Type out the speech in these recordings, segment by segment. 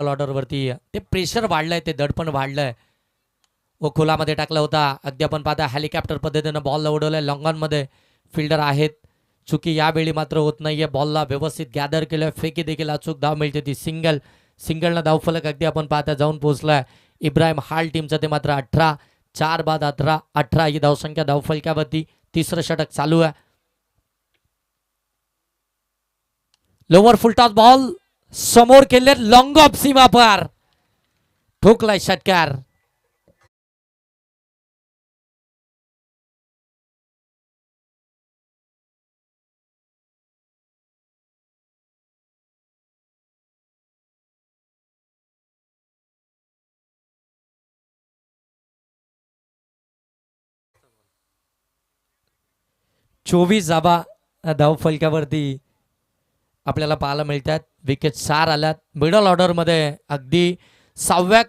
Order वरती ते pressure वाढलंय, ते दडपण वाढलंय व खोलामध्ये टाकला होता. अगदी आपण पाहता हेलिकॉप्टर पद्धतीनं बॉल उडवलाय. लॉंगॉनमध्ये फिल्डर आहेत. चुकी यावेळी मात्र होत नाहीये. बॉलला व्यवस्थित गॅदर केलं. फेकी देखील अचूक धाव मिळते ती सिंगलनं धावफलक अगदी आपण पाहता जाऊन पोहोचलाय. इब्राहिम हाल टीमचं ते मात्र 18, 4 बाद 18 ही धावसंख्या धावफलकावरती. तिसरं षटक चालू आहे. लोवर फुलटॉस बॉल समोर केले. लॉंग ऑफ सीमा पार ठोकलाय षटकार. चोवीस जाबा धावफलकावरती आपल्याला पाहायला मिळतात. विकेट 4 आल्यात. मिडल ऑर्डरमध्ये अगदी 6व्या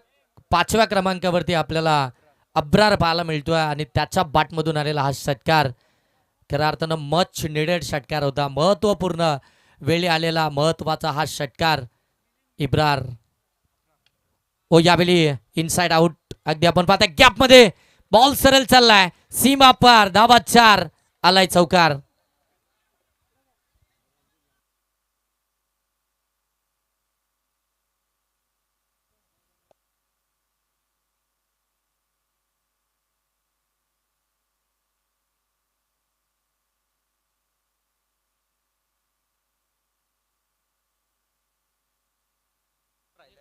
5व्या क्रमांकावरती आपल्याला अब्रार पाहायला मिळतोय आणि त्याच्या बाटमधून आलेला हा षटकार खऱ्या अर्थानं मच निडेड षटकार होता. महत्वपूर्ण वेळी आलेला महत्वाचा हा षटकार इब्रार. ओ यावेळी इनसाइड आउट. अगदी आपण पाहता गॅपमध्ये बॉल सरळ चाललाय. सीमा पार. धावा 4 आलाय चौकार.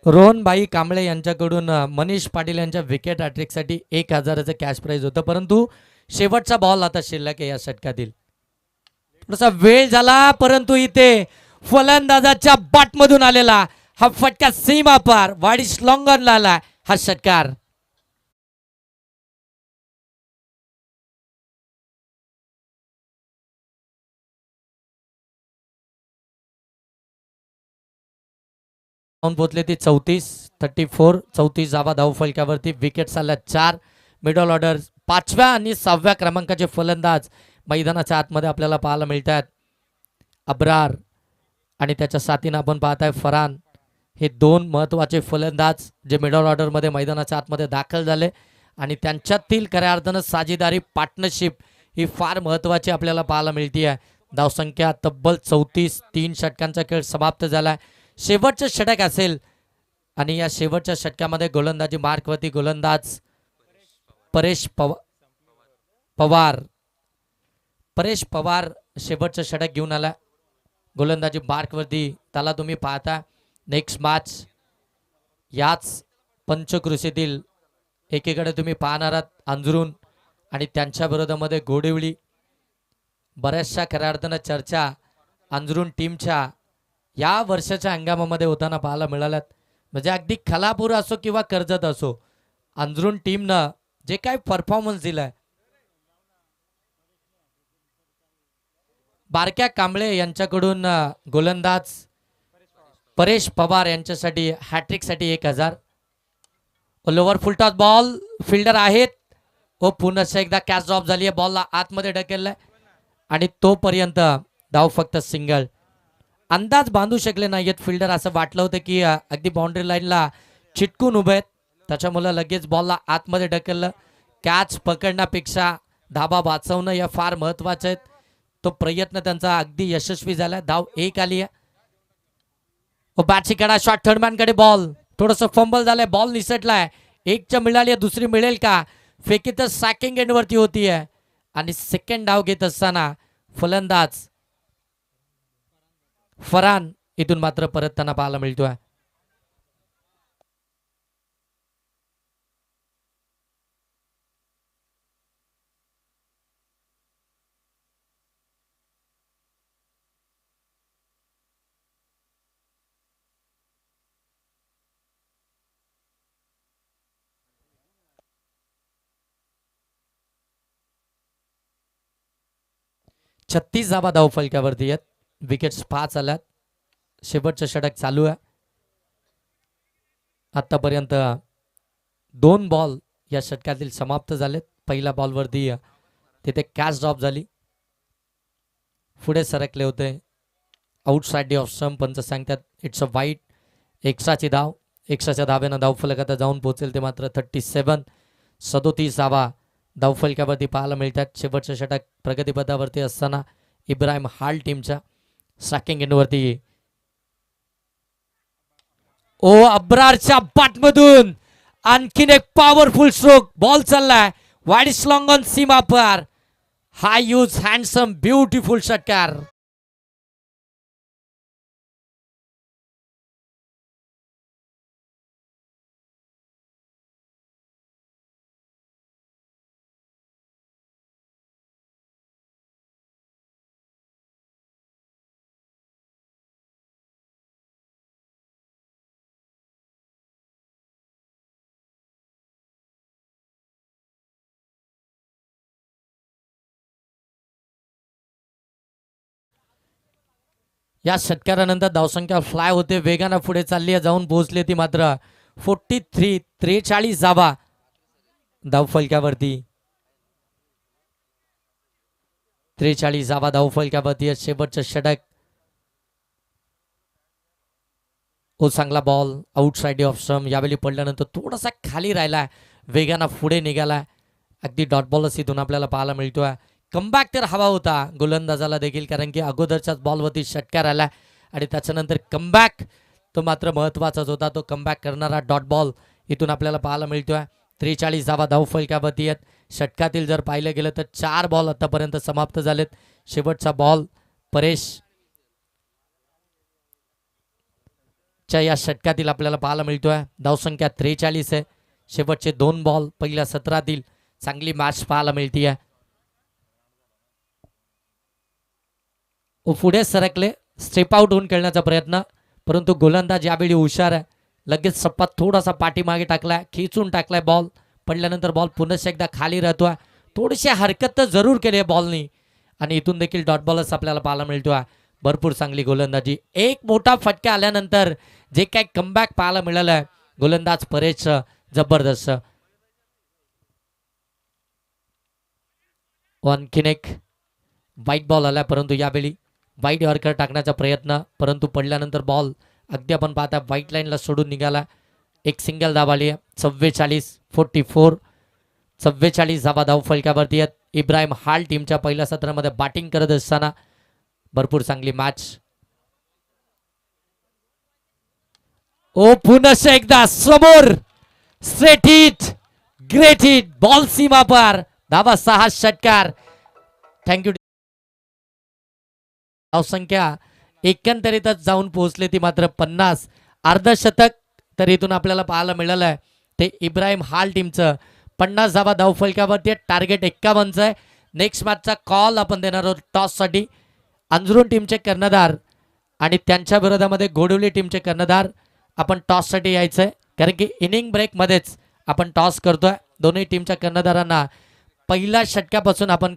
रोहनभाई कांबळे यांच्याकडून मनीष पाटील यांच्या विकेट हॅट्रिकसाठी 1000चं कॅश प्राइज होतं, परंतु शेवटचा बॉल आता शिल्लक आहे या षटकातील. थोडासा वेळ झाला, परंतु इथे फलंदाजाच्या बाटमधून आलेला हा फटका सीमा पार. वाडिश लॉंगॉनला आला हा षटकार. पोहोचले ती 34 जावा धावफलकावरती. विकेट आल्या 4. मिडल ऑर्डर 5व्या आणि 6व्या क्रमांकाचे फलंदाज मैदानाच्या आतमध्ये आपल्याला पाहायला मिळतात. अब्रार आणि त्याच्या साथीनं आपण पाहताय फरान. हे 2 महत्त्वाचे फलंदाज जे मिडल ऑर्डरमध्ये मैदानाच्या आतमध्ये दाखल झाले आणि त्यांच्यातील खऱ्या अर्थानं साझेदारी पार्टनरशिप ही फार महत्त्वाची आपल्याला पाहायला मिळते आहे. धावसंख्या तब्बल 34. 3 षटकांचा खेळ समाप्त झाला. शेवटचं षटक असेल आणि या शेवटच्या षटकामध्ये गोलंदाजी मार्कवरती गोलंदाज परेश पवार शेवटचं षटक घेऊन आला गोलंदाजी मार्कवरती. त्याला तुम्ही पाहता नेक्स्ट मॅच याच पंचक्रोशीतील एकीकडे तुम्ही पाहणार आहात अंजरून आणि त्यांच्या विरोधामध्ये गोडिवली. बऱ्याचशा खऱ्या अर्थानं चर्चा अंजरून टीमच्या या वर्षाच्या हंगामामध्ये होताना पाहायला मिळाल्यात. म्हणजे अगदी खलापूर असो किंवा कर्जत असो, अंजरून टीमनं जे काही परफॉर्मन्स दिलाय, बारक्या कांबळे यांच्याकडून गोलंदाज परेश पवार यांच्यासाठी हॅट्रिकसाठी 1000. लोवर फुलटॉस बॉल फिल्डर आहेत व पुन्हा एकदा कॅच ड्रॉप झाली आहे. बॉलला आतमध्ये ढकललाय आणि तोपर्यंत धाव फक्त सिंगल. अंदाज बांधू शकले नाहीयेत फिल्डर. असं वाटलं होतं की अगदी बाउंड्री लाईनला चिटकून उभे आहेत, त्याच्यामुळे लगेच बॉलला आतमध्ये ढकललं. कॅच पकडण्यापेक्षा धाबा वाचवणं या फार महत्वाचं आहेत. तो प्रयत्न त्यांचा अगदी यशस्वी झाला. धाव 1 आली आहे. बॅटची कडा शॉट थर्डमॅनकडे बॉल. थोडंसं फंबल झालंय. बॉल निसटलाय. 1च्या मिळाली आहे, दुसरी मिळेल का? फेकी तर सॅकिंग एंडवरती होती आहे आणि सेकंड डाव घेत असताना फलंदाज फरान इथून मात्र परतताना पाहायला मिळतोय. छत्तीस धावा धावफलकावरती आहेत. विकेट्स 5 आल्यात. शेवटचं षटक चालू आहे. आतापर्यंत 2 बॉल या षटकातील समाप्त झालेत. पहिल्या बॉलवरती तिथे कॅच ड्रॉप झाली, पुढे सरकले होते. आउटसाइड ऑफ स्टंप पंच सांगतात इट्स अ वाईट. एक्स्ट्राची धाव 100च्या धाब्यानं धावफलकात जाऊन पोहोचेल ते मात्र 37 धावा धावफलकावरती पाहायला मिळतात. शेवटचं षटक प्रगतीपथावरती असताना इब्राहिम हाल टीमच्या स्ट्रायकिंग एंडवरती अब्रारच्या बॅटमधून आणखीन एक पॉवरफुल स्ट्रोक. बॉल चाललाय वाईड स्लॉंग ऑन सीमा पार. हाय यूज हँडसम ब्युटिफुल षटकार. या षटकारानंतर धावसंख्या फ्लाय होते, वेगानं पुढे चालली आहे, जाऊन पोहोचली ती मात्र 43 धावा धावफलकावरती. 43 धावा धावफलकावरती. शेवटचं षटक. चांगला बॉल आउटसाइड ऑफ स्टंप. यावेळी पडल्यानंतर थोडासा खाली राहिलाय, वेगानं पुढे निघालाय. अगदी डॉट बॉलच इथून आपल्याला पाहायला मिळतोय. कमबॅक तर हवा होता गोलंदाजाला देखील, कारण की अगोदरच्याच बॉलवरती षटकार आला आणि त्याच्यानंतर कमबॅक तो मात्र महत्त्वाचाच होता. तो कमबॅक करणारा डॉट बॉल इथून आपल्याला पाहायला मिळतोय. 43 धावा धावफलकावरती आहेत. षटकातील जर पाहिलं गेलं तर 4 बॉल आतापर्यंत समाप्त झालेत. शेवटचा बॉल परेश च्या या षटकातील आपल्याला पाहायला मिळतोय. धावसंख्या 43 आहे. शेवटचे 2 बॉल पहिल्या सत्रातील. चांगली मॅच पाहायला मिळतीये. पुढे सरकले, स्टेप आउट होऊन खेळण्याचा प्रयत्न, परंतु गोलंदाज यावेळी हुशार आहे. लगेच सप्पा थोडासा पाठीमागे टाकलाय, खिचून टाकलाय. बॉल पडल्यानंतर बॉल पुन्हा एकदा खाली राहतोय. थोडीशी हरकत तर जरूर केली आहे बॉलनी आणि इथून देखील डॉट बॉलच आपल्याला पाहायला मिळतोय. भरपूर चांगली गोलंदाजी. एक मोठा फटका आल्यानंतर जे काही कमबॅक पाहायला मिळालं आहे गोलंदाज परेश जबरदस्त. आणखीन एक वाईट बॉल आला, परंतु यावेळी वाईट यॉर्कर टाकण्याचा प्रयत्न, परंतु पडल्यानंतर बॉल अगदी आपण पाहता व्हाईट लाईनला सोडून निघाला. एक सिंगल धाव आली आहे. 44 धावा धावफलकावरती आहेत. इब्राहिम हाल टीमच्या पहिल्या सत्रामध्ये बॅटिंग करत असताना भरपूर चांगली मॅच. पुन्हा एकदा समोर straight hit, great hit, ball सीमा पार. धावा 6 षटकार. थँक्यू. धावसंख्या एकंदरीतच जाऊन पोहोचले ती मात्र 50. अर्धशतक तर इथून आपल्याला पाहायला मिळालं आहे ते इब्राहिम हाल टीमचं. 50 धावा धावफलकावरती. टार्गेट 51चं आहे. नेक्स्ट मॅचचा कॉल आपण देणार आहोत टॉससाठी. अंजरून टीमचे कर्णधार आणि त्यांच्या विरोधामध्ये गोडवली टीमचे कर्णधार आपण टॉससाठी यायचं आहे, कारण की इनिंग ब्रेकमध्येच आपण टॉस करतोय. दोन्ही टीमच्या कर्णधारांना पहिल्या षटकापासून आपण